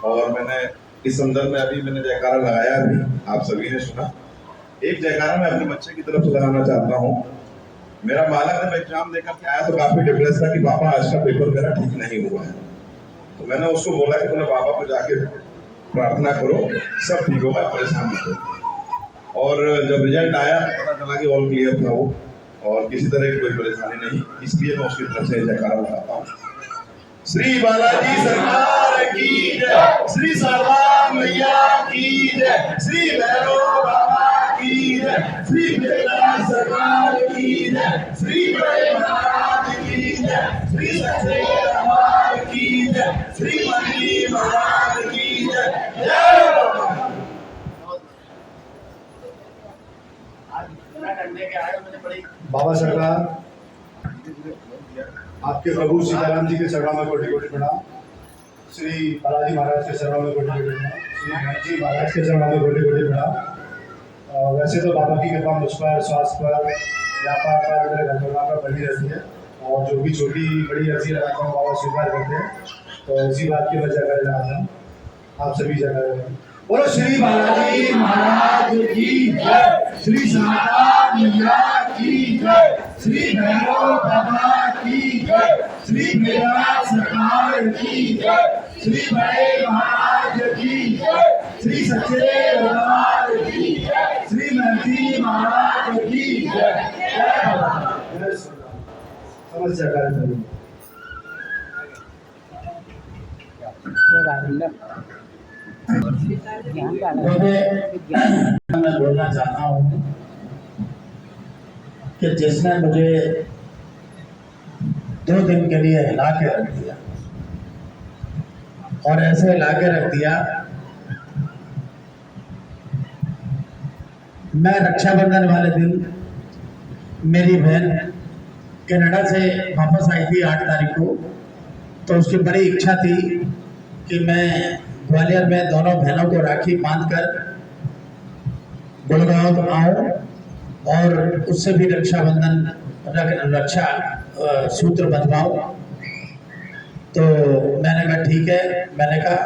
और मैंने इस संदर्भ में अभी मैंने जयकारा लगाया भी, आप सभी ने सुना। एक जयकारा मैं अपने बच्चे की तरफ से लगाना चाहता हूँ। मेरा बालक जब एग्जाम देकर के आया तो काफी डिप्रेस था कि पापा आज का पेपर मेरा ठीक नहीं हुआ है। तो मैंने उसको बोला कि तुमने पापा को जाके प्रार्थना करो, सब ठीक होगा, परेशान मत हो। और जब रिजल्ट आया पता चला कि ऑल क्लियर था वो, और किसी तरह की कोई परेशानी नहीं, इसलिए मैं उसकी तरफ से जयकारा लगाता हूँ। श्री बालाजी सरकार की जय, श्री सरदार मैया की जय, श्री भैरव बाबा की जय, श्री बेला सरकार की जय, श्री बड़े महाराज की जय, श्री सच्चे दरबार की जय, श्री मंडी महाराज की जय। जय बाबा। बाबा सरकार, आपके प्रभु सीताराम जी के चरणों में कोटि कोटि प्रणाम। श्री बालाजी महाराज के चरणों में कोटि कोटि प्रणाम। श्री गणेश जी महाराज के चरणों में कोटि कोटि प्रणाम। वैसे तो बाबा की कृपा मुझ पर, स्वास्थ्य पर, व्यापार पर, मेरे घर परिवार पर बनी रहती है, और जो भी छोटी बड़ी अर्जी लगाता हूँ बाबा स्वीकार करते हैं। तो इसी बात की वजह कर लगाता हूँ, आप सभी जगह बोलो श्री बालाजी महाराज की जय, श्री सनातन मैया की जय, श्री भैरव बाबा की जय, श्री बेला सरकार की जय, श्री बड़े महाराज की जय, श्री सच्चे दरबार की जय, श्री मंडी महाराज की जय। जय बाबा। समस्या कार्य मैं बोलना चाहता हूँ कि जिसने मुझे 2 दिन के लिए हिला के रख दिया, और ऐसे हिला के रख दिया, मैं रक्षाबंधन वाले दिन मेरी बहन कनाडा से वापस आई थी 8 तारीख को, तो उसकी बड़ी इच्छा थी कि मैं ग्वालियर में दोनों बहनों को राखी बांधकर गुड़गांव आऊं और उससे भी रक्षाबंधन रक्षा सूत्र बंधवाऊं। तो मैंने कहा ठीक है। मैंने कहा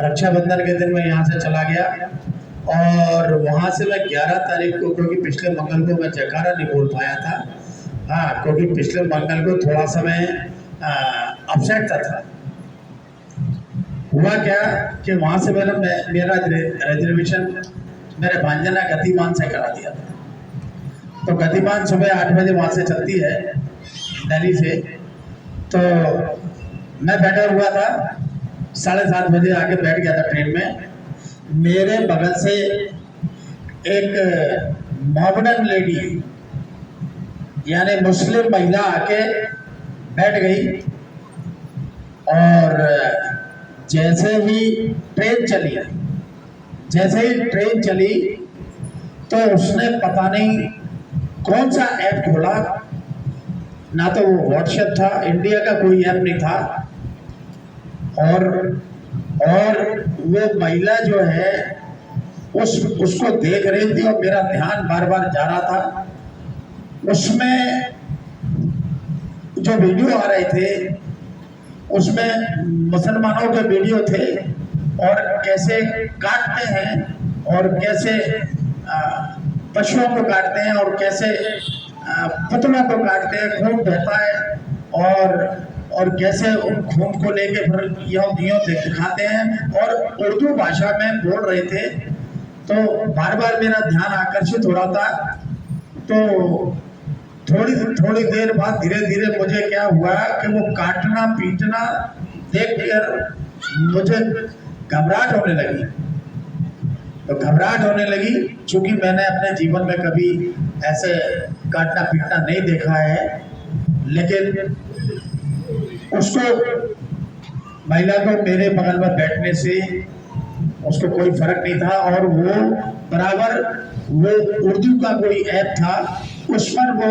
रक्षाबंधन के दिन मैं यहाँ से चला गया, और वहाँ से मैं 11 तारीख को, क्योंकि पिछले मंगल को मैं जयकारा नहीं बोल पाया था, हाँ, क्योंकि पिछले मंगल को थोड़ा सा मैं अपसेट था। हुआ क्या कि वहाँ से मेरा रिजर्वेशन मेरे भांजना गतिमान से करा दिया था। तो गतिमान सुबह 8 बजे वहाँ से चलती है दिल्ली से, तो मैं बैठा हुआ था, 7:30 बजे आके बैठ गया था ट्रेन में। मेरे बगल से एक मॉडर्न लेडी यानी मुस्लिम महिला आके बैठ गई, और जैसे ही ट्रेन चली तो उसने पता नहीं कौन सा ऐप खोला, ना तो वो व्हाट्सएप था, इंडिया का कोई ऐप नहीं था, और वो महिला जो है उसको देख रही थी, और मेरा ध्यान बार बार जा रहा था। उसमें जो वीडियो आ रहे थे उसमें मुसलमानों के वीडियो थे, और कैसे काटते हैं, और कैसे पशुओं को काटते हैं, और कैसे पुतलों को काटते हैं, खून बहता है, और कैसे उन खून को लेके फिर यूं दिखाते हैं, और उर्दू भाषा में बोल रहे थे। तो बार बार मेरा ध्यान आकर्षित हो रहा था। तो थोड़ी देर बाद धीरे धीरे मुझे क्या हुआ कि वो काटना पीटना देखकर मुझे घबराहट होने लगी। तो घबराहट होने लगी, क्योंकि मैंने अपने जीवन में कभी ऐसे काटना पीटना नहीं देखा है। लेकिन उसको, महिला को मेरे बगल में बैठने से उसको कोई फर्क नहीं था, और वो बराबर वो उर्दू का कोई ऐप था, उस पर वो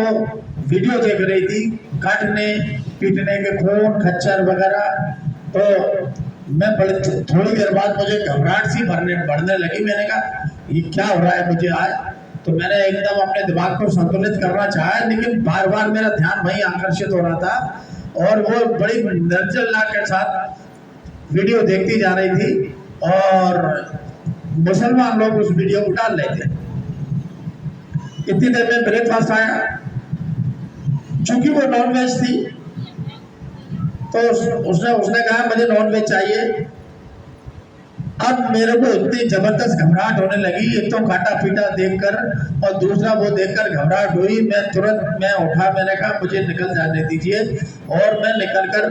वीडियो देख रही थी, काटने पीटने के, खून खच्चर वगैरह। तो मैं बड़े थोड़ी देर बाद मुझे घबराहट सी बढ़ने लगी। मैंने कहा ये क्या हो रहा है मुझे आज। तो मैंने एकदम अपने दिमाग को संतुलित करना चाहा, लेकिन बार बार मेरा ध्यान वहीं आकर्षित हो रहा था और वो बड़ी निर्जला के साथ वीडियो देखती जा रही थी और मुसलमान लोग उस वीडियो को डाल रहे थे। इतनी देर में ब्रेकफास्ट आया, चूंकि वो नॉन वेज थी तो उसने कहा मुझे नॉन वेज चाहिए। अब मेरे को इतनी जबरदस्त घबराहट होने लगी, एक तो काटा पीटा देखकर और दूसरा वो देखकर घबराहट हुई। मैं तुरंत उठा, मैंने कहा मुझे निकल जाने दीजिए और मैं निकलकर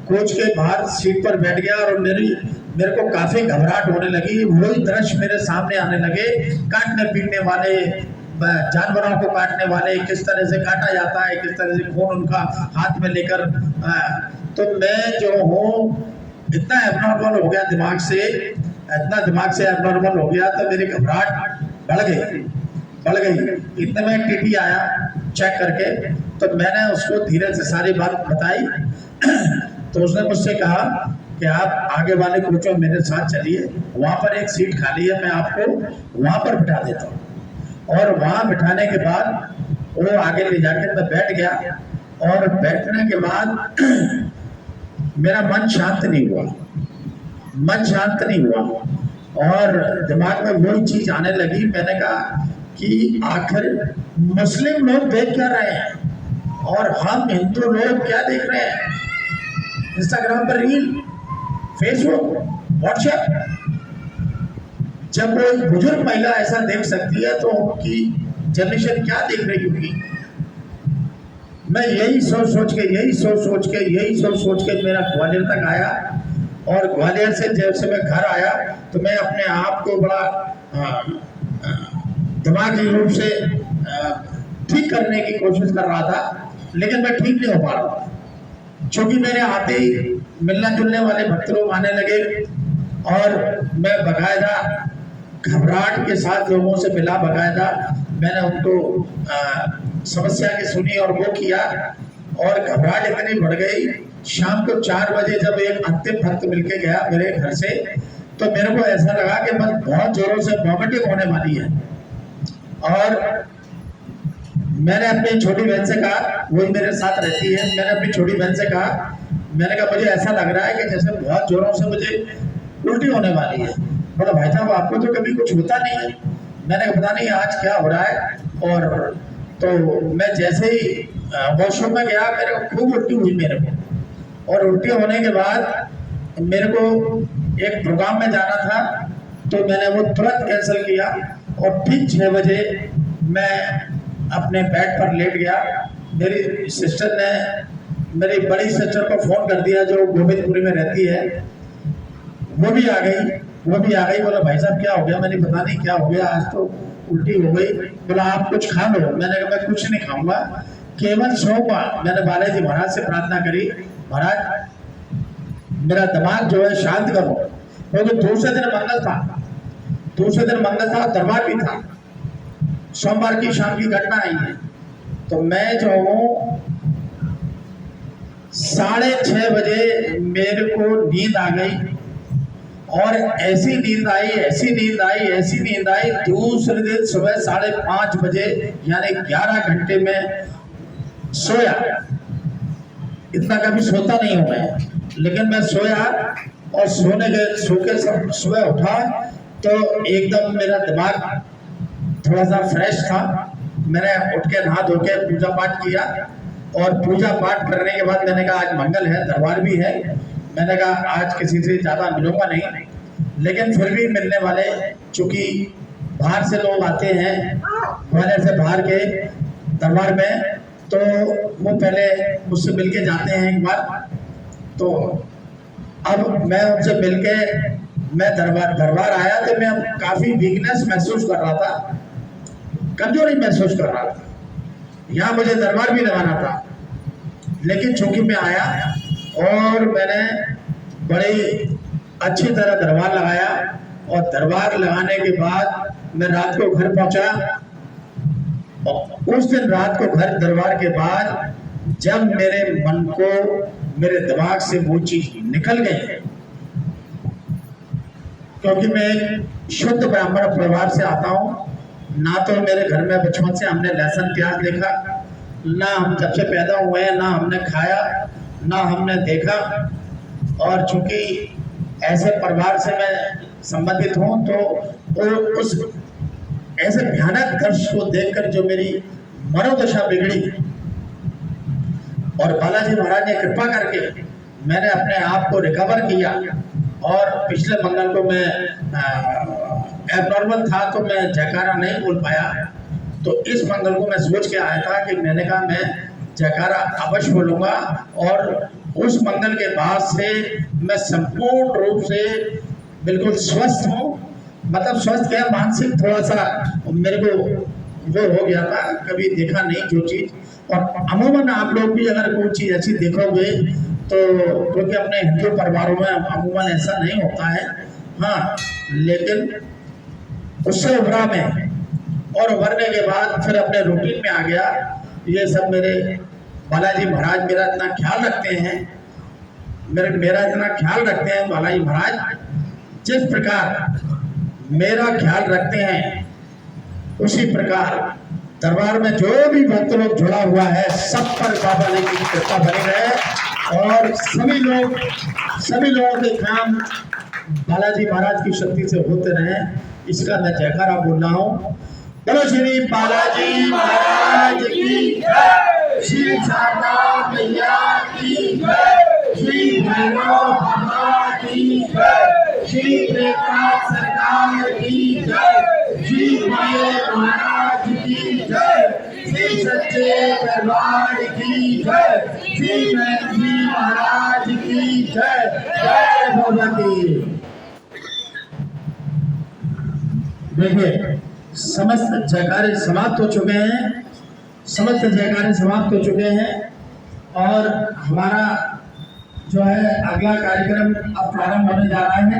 कोच के बाहर सीट पर बैठ गया और मेरे को काफी घबराहट होने लगी। वही दृश्य मेरे सामने आने लगे, काटने पीटने वाले, जानवरों को काटने वाले, किस तरह से काटा जाता है, किस तरह से खून उनका हाथ में लेकर। तो मैं जो हूँ इतना एबनॉर्मल हो गया दिमाग से, इतना दिमाग से एबनॉर्मल हो गया तो मेरी घबराहट बढ़ गई। इतने में टीटी आया चेक करके, तो मैंने उसको धीरे से सारी बात बताई। तो उसने मुझसे कहा कि आप आगे वाले कोचों मेरे साथ चलिए, वहाँ पर एक सीट खाली है, मैं आपको वहाँ पर बिठा देता हूँ। और वहाँ बिठाने के बाद वो आगे ले जाकर मैं बैठ गया और बैठने के बाद मेरा मन शांत नहीं हुआ और दिमाग में वही चीज आने लगी। मैंने कहा कि आखिर मुस्लिम लोग देख क्या रहे हैं और हम हिंदू लोग क्या देख रहे हैं। इंस्टाग्राम पर रील, फेसबुक, व्हाट्सएप, जब कोई बुजुर्ग महिला ऐसा देख सकती है तो उनकी जनरेशन क्या देख रही होगी। मैं यही सोच सोच के मेरा ग्वालियर तक आया और ग्वालियर से जैसे मैं घर आया तो मैं अपने आप को बड़ा दिमागी रूप से ठीक करने की कोशिश कर रहा था, लेकिन मैं ठीक नहीं हो पा रहा था। क्योंकि मेरे आते ही मिलने जुलने वाले भक्त लोग आने लगे और मैं बकायदा घबराहट के साथ लोगों से मिला। बकायदा मैंने उनको समस्या की सुनी और वो किया और घबराहट इतनी बढ़ गई। शाम को 4 बजे जब एक अंतिम भक्त मिलके गया मेरे घर से, तो मेरे को ऐसा लगा कि बस बहुत जोरों से वॉमिटिंग होने वाली है। और मैंने अपनी छोटी बहन से कहा, वही मेरे साथ रहती है, मैंने अपनी छोटी बहन से कहा, मैंने कहा मुझे ऐसा लग रहा है कि जैसे बहुत जोरों से मुझे उल्टी होने वाली है। बोला भाई साहब आपको तो कभी कुछ होता नहीं है। मैंने कहा पता नहीं आज क्या हो रहा है। और तो मैं जैसे ही वॉशरूम में गया मेरे को खूब उल्टी हुई मेरे को, और उल्टी होने के बाद मेरे को एक प्रोग्राम में जाना था तो मैंने वो तुरंत कैंसिल किया और ठीक 6 बजे मैं अपने बेड पर लेट गया। मेरी सिस्टर ने, मेरी बड़ी सिस्टर को फ़ोन कर दिया जो गोविंदपुरी में रहती है, वो भी आ गई। बोला भाई साहब क्या हो गया। मैंने पता नहीं क्या हो गया, आज तो उल्टी हो गई। बोला आप कुछ खा लो। मैंने कहा मैं कुछ नहीं खाऊंगा, केवल सोऊंगा। मैंने बालाजी महाराज से प्रार्थना करी, महाराज मेरा दिमाग जो है शांत करो, क्योंकि दूसरे दिन मंगल था, दरबार भी था। सोमवार की शाम की घटना आई है। तो मैं जो हूँ 6:30 बजे मेरे को नींद आ गई और ऐसी नींद आई दूसरे दिन सुबह 5:30 बजे यानी 11 घंटे में सोया। इतना कभी सोता नहीं हूँ मैं, लेकिन मैं सोया और सो के सुबह उठा तो एकदम मेरा दिमाग थोड़ा सा फ्रेश था। मैंने उठ के नहा धो के पूजा पाठ किया और पूजा पाठ करने के बाद मैंने कहा आज मंगल है, दरबार भी है। मैंने कहा आज किसी से ज़्यादा मिलूंगा नहीं, लेकिन फिर भी मिलने वाले, चूँकि बाहर से लोग आते हैं ग्वालियर से बाहर के दरबार में, तो वो पहले मुझसे मिल के जाते हैं एक बार। तो अब मैं उनसे मिल के मैं दरबार आया तो मैं काफ़ी वीकनेस महसूस कर रहा था, कमजोरी महसूस कर रहा था। यहाँ मुझे दरबार भी लगाना था, लेकिन चूंकि मैं आया और मैंने बड़ी अच्छी तरह दरबार लगाया और दरबार लगाने के बाद मैं रात को घर पहुंचा। और उस दिन रात को घर दरबार के बाद जब मेरे मन को, मेरे दिमाग से वो चीज निकल गई क्योंकि मैं एक शुद्ध ब्राह्मण परिवार से आता हूँ। ना तो मेरे घर में बचपन से हमने लहसुन प्याज देखा, ना हम जब से पैदा हुए हैं ना हमने खाया ना हमने देखा। और चूंकि ऐसे परिवार से मैं संबंधित हूँ तो उस ऐसे भयानक दृश्य को देखकर जो मेरी मनोदशा बिगड़ी, और बालाजी महाराज ने कृपा करके मैंने अपने आप को रिकवर किया। और पिछले मंगल को मैं एबनॉर्मल था तो मैं जयकारा नहीं बोल पाया, तो इस मंगल को मैं सोच के आया था कि मैंने कहा मैं जयकारा अवश्य बोलूँगा। और उस मंगल के बाद से मैं संपूर्ण रूप से बिल्कुल स्वस्थ हूँ। मतलब स्वस्थ क्या, मानसिक थोड़ा सा मेरे को वो हो गया था, कभी देखा नहीं जो चीज़। और अमूमन आप लोग भी अगर कोई चीज़ अच्छी देखोगे तो क्योंकि अपने हिंदू परिवारों में अमूमन ऐसा नहीं होता है, हाँ, लेकिन उससे उभरा मैं, और उभरने के बाद फिर अपने रूटीन में आ गया। ये सब मेरे बालाजी महाराज मेरा इतना ख्याल रखते हैं, मेरा इतना ख्याल रखते हैं बालाजी महाराज, जिस प्रकार मेरा ख्याल रखते हैं उसी प्रकार दरबार में जो भी भक्त लोग जुड़ा हुआ है सब पर बाबा जी की कृपा बनी रहे, और सभी लोगों के काम बालाजी महाराज की शक्ति से होते रहे। इसका मैं जयकारा बोल रहा हूँ। बोलो श्री बालाजी महाराज की जय, श्री शारदा मैया की जय, श्री भैरव बाबा की जय, श्री प्रकाश सरकार की जय, श्री महाराज की जय, श्री सच्चे दरबार की जय, श्री महाराज की जय, जय भगवती। देखिए समस्त जयकारे समाप्त हो चुके हैं, समस्त जयकारे समाप्त हो चुके हैं, और हमारा जो है अगला कार्यक्रम अब प्रारंभ होने जा रहा है।